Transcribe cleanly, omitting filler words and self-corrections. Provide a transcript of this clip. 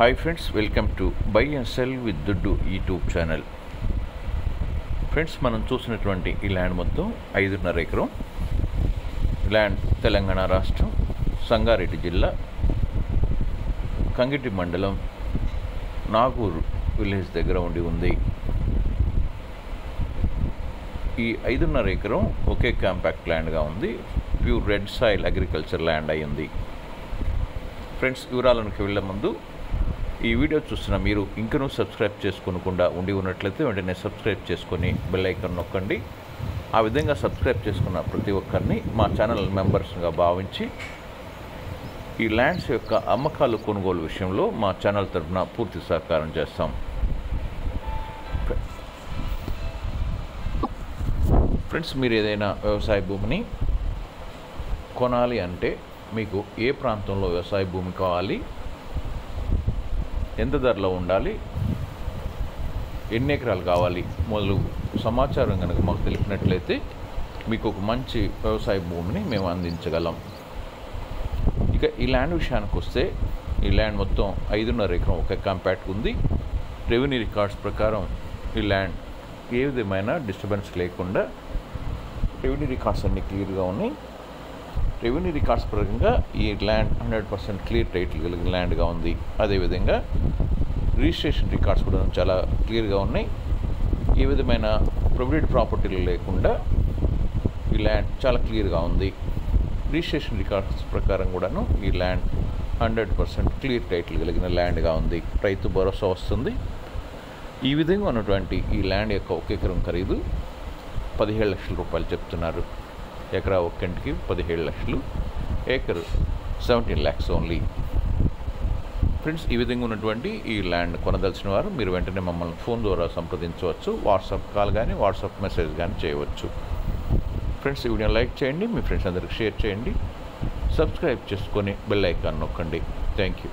Hi friends, welcome to buy and cell with దుడ్డు YouTube channel. Friends, మనం చూసినటువంటి ఈ ల్యాండ్ మొత్తం 5.5 ఎకరం ల్యాండ్, తెలంగాణ రాష్ట్రం, సంగారెడ్డి జిల్లా, కంగిటి మండలం, నాగూరు విలేజ్ దగ్గర ఉండి ఉంది. ఈ 5.5 ఎకరం ఒకే కాంపాక్ట్ ల్యాండ్గా ఉంది. Pure red soil agriculture land అయి ఉంది. ఫ్రెండ్స్, వివరాలకు వెళ్ళే ముందు ఈ వీడియో చూస్తున్న మీరు ఇంకనూ సబ్స్క్రైబ్ చేసుకోకుండా ఉండి ఉన్నట్లయితే వెంటనే సబ్స్క్రైబ్ చేసుకొని బెల్ ఐకాన్ నొక్కండి. ఆ విధంగా సబ్స్క్రైబ్ చేసుకున్న ప్రతి ఒక్కరిని మా ఛానల్ మెంబర్స్గా భావించి ఈ ల్యాండ్స్ యొక్క అమ్మకాలు కొనుగోలు విషయంలో మా ఛానల్ తరఫున పూర్తి సహకారం చేస్తాం. ఫ్రెండ్స్, మీరు ఏదైనా వ్యవసాయ భూమిని కొనాలి అంటే మీకు ఏ ప్రాంతంలో వ్యవసాయ భూమి కావాలి, ఎంత ధరలో ఉండాలి, ఎన్ని ఎకరాలు కావాలి మొదలు సమాచారం కనుక మాకు తెలిపినట్లయితే మీకు ఒక మంచి వ్యవసాయ భూమిని మేము అందించగలం. ఇక ఈ ల్యాండ్ విషయానికి వస్తే ఈ ల్యాండ్ మొత్తం 5.5 ఎకరం ఒక కాంపాక్ట్ ఉంది. రెవెన్యూ రికార్డ్స్ ప్రకారం ఈ ల్యాండ్ ఏ విధమైన డిస్టర్బెన్స్ లేకుండా రెవెన్యూ రికార్డ్స్ అన్నీ క్లియర్గా ఉన్నాయి. రెవెన్యూ రికార్డ్స్ పరంగా ఈ ల్యాండ్ 100% క్లియర్ టైటిల్ కలిగిన ల్యాండ్గా ఉంది. అదేవిధంగా రిజిస్ట్రేషన్ రికార్డ్స్ కూడా చాలా క్లియర్గా ఉన్నాయి. ఏ విధమైన ప్రొవిడెడ్ ప్రాపర్టీలు లేకుండా ఈ ల్యాండ్ చాలా క్లియర్గా ఉంది. రిజిస్ట్రేషన్ రికార్డ్స్ ప్రకారం కూడాను ఈ ల్యాండ్ 100% క్లియర్ టైటిల్ కలిగిన ల్యాండ్గా ఉంది. రైతు భరోసా వస్తుంది. ఈ విధంగా ఉన్నటువంటి ఈ ల్యాండ్ యొక్క ఒక ఎకరం ఖరీదు 17 లక్షల రూపాయలు చెప్తున్నారు. ఎకరా ఒక్కంటికి 17 లక్షలు, ఏకర్ 17 lakhs ఓన్లీ. ఫ్రెండ్స్, ఈ విధంగా ఉన్నటువంటి ఈ ల్యాండ్ కొనదలిచిన వారు మీరు వెంటనే మమ్మల్ని ఫోన్ ద్వారా సంప్రదించవచ్చు. వాట్సాప్ కాల్ కానీ వాట్సాప్ మెసేజ్ కానీ చేయవచ్చు. ఫ్రెండ్స్, ఈ వీడియోని లైక్ చేయండి, మీ ఫ్రెండ్స్ అందరికి షేర్ చేయండి, సబ్స్క్రైబ్ చేసుకొని బెల్ ఐకాన్ నొక్కండి. Thank you.